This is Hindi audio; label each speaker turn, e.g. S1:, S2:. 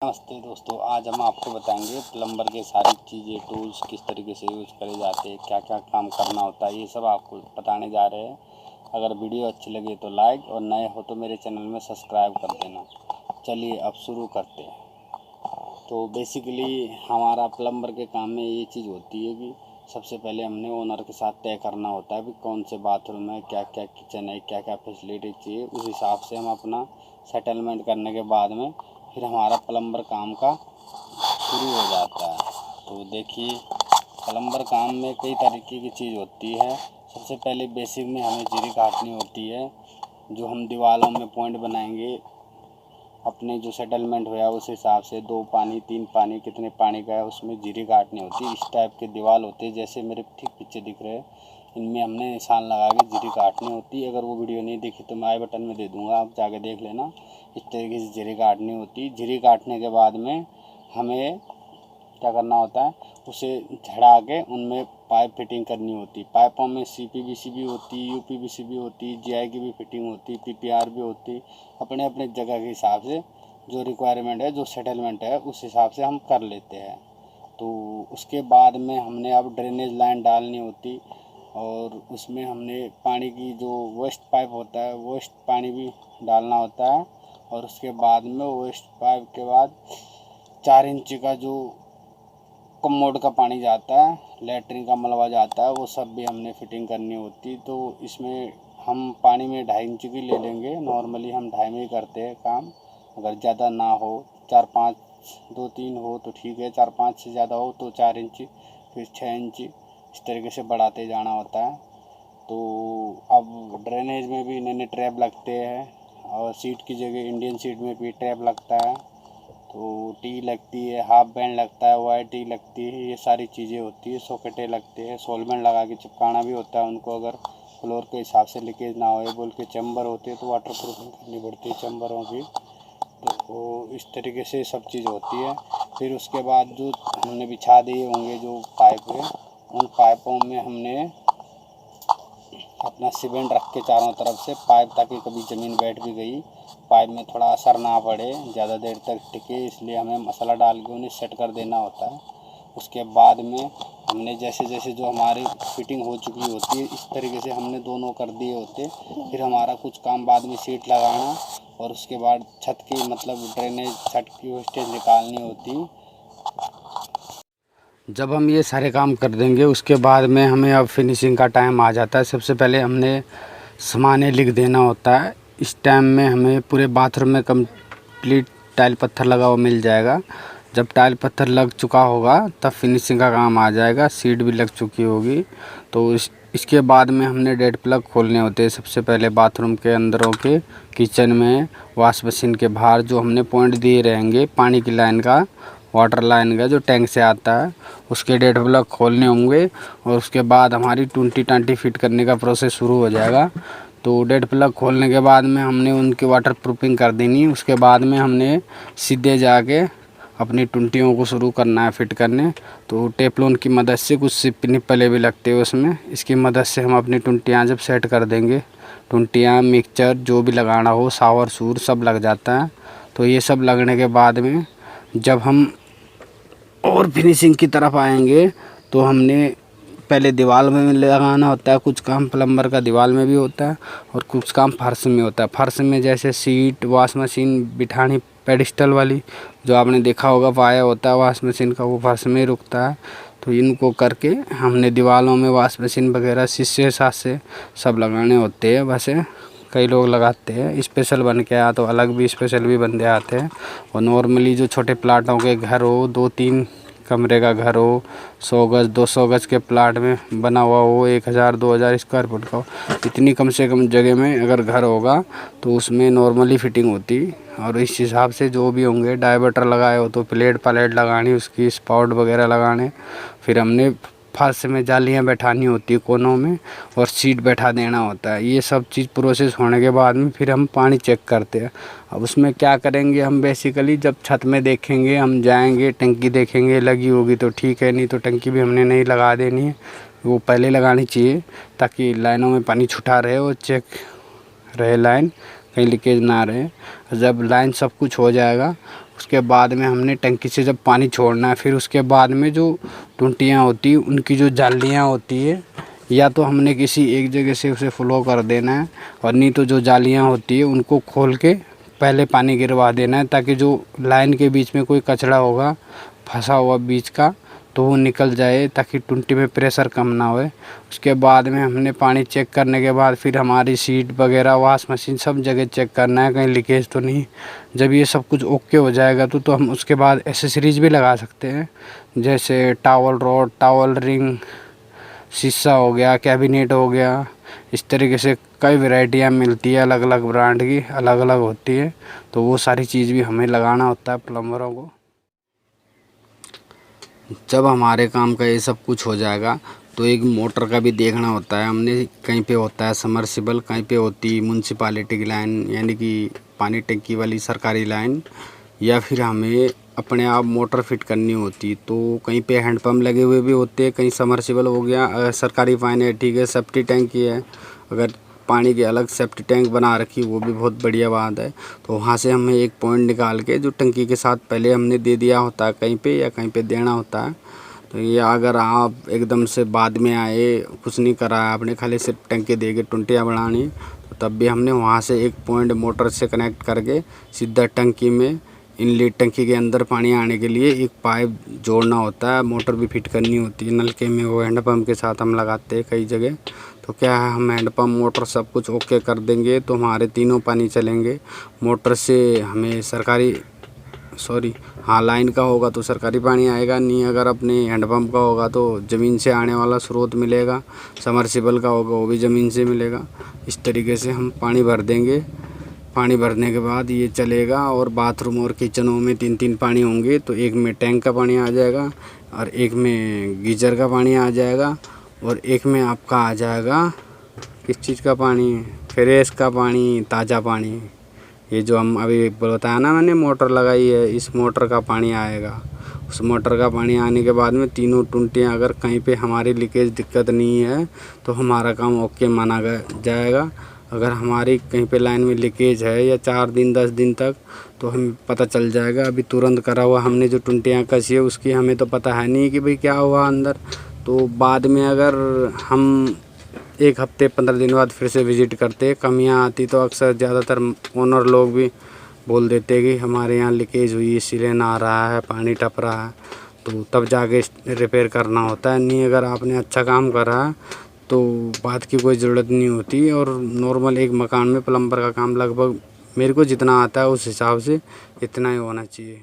S1: नमस्ते दोस्तों, आज हम आपको बताएंगे प्लम्बर के सारी चीज़ें टूल्स किस तरीके से यूज़ करे जाते हैं, क्या क्या काम करना होता है, ये सब आपको बताने जा रहे हैं। अगर वीडियो अच्छी लगे तो लाइक और नए हो तो मेरे चैनल में सब्सक्राइब कर देना। चलिए अब शुरू करते हैं। तो बेसिकली हमारा प्लम्बर के काम में ये चीज़ होती है कि सबसे पहले हमने ओनर के साथ तय करना होता है कि कौन से बाथरूम है, क्या क्या किचन है, क्या क्या फैसिलिटी चाहिए। उस हिसाब से हम अपना सेटलमेंट करने के बाद में फिर हमारा प्लम्बर काम का शुरू हो जाता है। तो देखिए, प्लम्बर काम में कई तरीके की चीज़ होती है। सबसे पहले बेसिक में हमें जीरी काटनी होती है। जो हम दीवारों में पॉइंट बनाएंगे, अपने जो सेटलमेंट होया उस हिसाब से 2 पानी 3 पानी कितने पानी का है उसमें जीरी काटनी होती है। इस टाइप के दीवार होते हैं, जैसे मेरे ठीक पीछे दिख रहे हैं, इनमें हमने निशान लगा के जीरी काटनी होती है। अगर वो वीडियो नहीं दिखी तो मैं आई बटन में दे दूँगा, आप जाके देख लेना। इस तरीके से जीरी काटनी होती है। जीरी काटने के बाद में हमें क्या करना होता है, उसे झड़ा के उनमें पाइप फिटिंग करनी होती है। पाइपों में CPVC भी होती है, UPVC भी होती है, GI की भी फिटिंग होती है, PPR भी होती है। अपने अपने जगह के हिसाब से जो रिक्वायरमेंट है, जो सेटलमेंट है, उस हिसाब से हम कर लेते हैं। तो उसके बाद में हमने अब ड्रेनेज लाइन डालनी होती और उसमें हमने पानी की जो वेस्ट पाइप होता है, वेस्ट पानी भी डालना होता है। और उसके बाद में वेस्ट पाइप के बाद 4 इंच का जो कमोड का पानी जाता है, लेटरिन का मलबा जाता है, वो सब भी हमने फिटिंग करनी होती। तो इसमें हम पानी में 2.5 इंच की ले लेंगे। नॉर्मली हम 2.5 में ही करते हैं काम। अगर ज़्यादा ना हो, 4-5 2-3 हो तो ठीक है, 4-5 से ज़्यादा हो तो 4 इंच, फिर 6 इंच, इस तरीके से बढ़ाते जाना होता है। तो अब ड्रेनेज में भी नए ट्रैप लगते हैं और सीट की जगह इंडियन सीट में भी ट्रैप लगता है। तो टी लगती है, हाफ बैंड लगता है, वायर टी लगती है, ये सारी चीज़ें होती है। सॉकेटें लगते हैं, सोलमेंट लगा के चिपकाना भी होता है उनको। अगर फ्लोर के हिसाब से लीकेज ना हो बोल के चैम्बर होते हैं तो वाटर प्रूफिंग करनी पड़ती है चैम्बरों की। तो इस तरीके से सब चीज़ होती है। फिर उसके बाद जो हमने बिछा दिए होंगे जो पाइप है, उन पाइपों में हमने अपना सीमेंट रख के चारों तरफ से पाइप, ताकि कभी ज़मीन बैठ भी गई पाइप में थोड़ा असर ना पड़े, ज़्यादा देर तक टिके, इसलिए हमें मसाला डाल के उन्हें सेट कर देना होता है। उसके बाद में हमने जैसे जैसे जो हमारी फिटिंग हो चुकी होती है, इस तरीके से हमने दोनों कर दिए होते। फिर हमारा कुछ काम बाद में सीट लगाना और उसके बाद छत की मतलब ड्रेनेज छत की वेस्टेज निकालनी होती। जब हम ये सारे काम कर देंगे उसके बाद में हमें अब फिनिशिंग का टाइम आ जाता है। सबसे पहले हमने सामान्य लिख देना होता है। इस टाइम में हमें पूरे बाथरूम में कंप्लीट टाइल पत्थर लगा हुआ मिल जाएगा। जब टाइल पत्थर लग चुका होगा तब फिनिशिंग का काम आ जाएगा, सीट भी लग चुकी होगी। तो इसके बाद में हमने डेड प्लग खोलने होते हैं। सबसे पहले बाथरूम के अंदरों के, किचन में, वॉश मशीन के बाहर जो हमने पॉइंट दिए रहेंगे पानी की लाइन का, वाटर लाइन का जो टैंक से आता है, उसके डेड प्लग खोलने होंगे। और उसके बाद हमारी 20 फिट करने का प्रोसेस शुरू हो जाएगा। तो डेड प्लग खोलने के बाद में हमने उनकी वाटर प्रूफिंग कर देनी। उसके बाद में हमने सीधे जाके अपनी टुंटियों को शुरू करना है फिट करने। तो टेपलोन की मदद से कुछ निप्पले भी लगते हैं उसमें, इसकी मदद से हम अपनी टुंटियाँ जब सेट कर देंगे, टुंटियाँ मिक्सचर जो भी लगाना हो, शावर सूर सब लग जाता है। तो ये सब लगने के बाद में जब हम और फिनिशिंग की तरफ आएंगे तो हमने पहले दीवार में लगाना होता है। कुछ काम प्लम्बर का दीवार में भी होता है और कुछ काम फर्श में होता है। फर्श में जैसे सीट, वॉश मशीन बिठानी, पेडिस्टल वाली जो आपने देखा होगा पाया होता है वॉश मशीन का, वो फर्श में रुकता है। तो इनको करके हमने दीवारों में वॉश मशीन वगैरह शीशे साशे सब लगाने होते हैं। वैसे कई लोग लगाते हैं, स्पेशल बन के आया तो अलग भी स्पेशल भी बंदे आते हैं। और नॉर्मली जो छोटे प्लाटों के घर हो, 2-3 कमरे का घर हो, 100 गज 200 गज के प्लाट में बना हुआ हो, 1000-2000 स्क्वायर फुट का हो, इतनी कम से कम जगह में अगर घर होगा तो उसमें नॉर्मली फिटिंग होती। और इस हिसाब से जो भी होंगे, डायवर्टर लगाए हो तो प्लेट प्लेट लगानी, उसकी स्पाउट वगैरह लगाने। फिर हमने फर्श में जालियाँ बैठानी होती है कोनों में और सीट बैठा देना होता है। ये सब चीज़ प्रोसेस होने के बाद में फिर हम पानी चेक करते हैं। अब उसमें क्या करेंगे हम, बेसिकली जब छत में देखेंगे, हम जाएंगे टंकी देखेंगे, लगी होगी तो ठीक है, नहीं तो टंकी भी हमने नहीं लगा देनी है, वो पहले लगानी चाहिए ताकि लाइनों में पानी छूटा रहे और चेक रहे लाइन, कहीं लीकेज ना रहे। जब लाइन सब कुछ हो जाएगा उसके बाद में हमने टंकी से जब पानी छोड़ना है, फिर उसके बाद में जो टुंटियाँ होती हैं उनकी जो जालियाँ होती है, या तो हमने किसी एक जगह से उसे फ्लो कर देना है, और नहीं तो जो जालियाँ होती है उनको खोल के पहले पानी गिरवा देना है, ताकि जो लाइन के बीच में कोई कचरा होगा फंसा हुआ बीच का तो वो निकल जाए, ताकि टुंटी में प्रेशर कम ना होए। उसके बाद में हमने पानी चेक करने के बाद फिर हमारी सीट वगैरह, वॉश मशीन सब जगह चेक करना है, कहीं लीकेज तो नहीं। जब ये सब कुछ ओके हो जाएगा तो हम उसके बाद एसेसरीज भी लगा सकते हैं, जैसे टावल रॉड, टावल रिंग, शीशा हो गया, कैबिनेट हो गया। इस तरीके से कई वैरायटियाँ मिलती है, अलग अलग ब्रांड की अलग अलग होती है, तो वो सारी चीज़ भी हमें लगाना होता है प्लम्बरों को। जब हमारे काम का ये सब कुछ हो जाएगा तो एक मोटर का भी देखना होता है हमने। कहीं पे होता है समरसिबल, कहीं पे होती है म्युनिसिपैलिटी की लाइन, यानी कि पानी टंकी वाली सरकारी लाइन, या फिर हमें अपने आप मोटर फिट करनी होती। तो कहीं पे हैंडपम्प लगे हुए भी होते हैं, कहीं समरसिबल हो गया। अगर सरकारी पानी है ठीक है, सेफ्टी टैंक की है, अगर पानी के अलग सेफ्टी टैंक बना रखी वो भी बहुत बढ़िया बात है। तो वहाँ से हमें एक पॉइंट निकाल के जो टंकी के साथ पहले हमने दे दिया होता है कहीं पे या कहीं पे देना होता है, तो ये अगर आप एकदम से बाद में आए, कुछ नहीं करा है आपने, खाली सिर्फ टंकी दे के टुंटियाँ बढ़ानी, तो तब भी हमने वहाँ से एक पॉइंट मोटर से कनेक्ट करके सीधा टंकी में, इनलेट टंकी के अंदर पानी आने के लिए एक पाइप जोड़ना होता है। मोटर भी फिट करनी होती है नलके में, वो हैंडपम्प के साथ हम लगाते हैं कई जगह। तो क्या है, हम हैंडपम्प मोटर सब कुछ ओके कर देंगे तो हमारे तीनों पानी चलेंगे। मोटर से हमें लाइन का होगा तो सरकारी पानी आएगा, नहीं अगर अपने हैंडपम्प का होगा तो ज़मीन से आने वाला स्रोत मिलेगा, समरसिबल का होगा वो भी ज़मीन से मिलेगा। इस तरीके से हम पानी भर देंगे। पानी भरने के बाद ये चलेगा, और बाथरूम और किचनों में 3-3 पानी होंगे, तो एक में टैंक का पानी आ जाएगा, और एक में गीजर का पानी आ जाएगा, और एक में आपका आ जाएगा किस चीज़ का पानी, फ्रेश का पानी, ताज़ा पानी। ये जो हम अभी बताया ना मैंने मोटर लगाई है, इस मोटर का पानी आएगा। उस मोटर का पानी आने के बाद में तीनों टुंटियाँ, अगर कहीं पे हमारी लीकेज दिक्कत नहीं है तो हमारा काम ओके माना जाएगा। अगर हमारी कहीं पे लाइन में लीकेज है या 4 दिन 10 दिन तक, तो हमें पता चल जाएगा। अभी तुरंत करा हुआ हमने जो टुंटियाँ कसी है उसकी हमें तो पता है नहीं कि भाई क्या हुआ अंदर। तो बाद में अगर हम 1 हफ्ते 15 दिन बाद फिर से विज़िट करते, कमियां आती, तो अक्सर ज़्यादातर ओनर लोग भी बोल देते कि हमारे यहाँ लीकेज हुई, इसीलिए ना आ रहा है, पानी टप रहा है, तो तब जाके रिपेयर करना होता है। नहीं अगर आपने अच्छा काम करा तो बात की कोई ज़रूरत नहीं होती। और नॉर्मल एक मकान में प्लम्बर का काम लगभग मेरे को जितना आता है उस हिसाब से इतना ही होना चाहिए।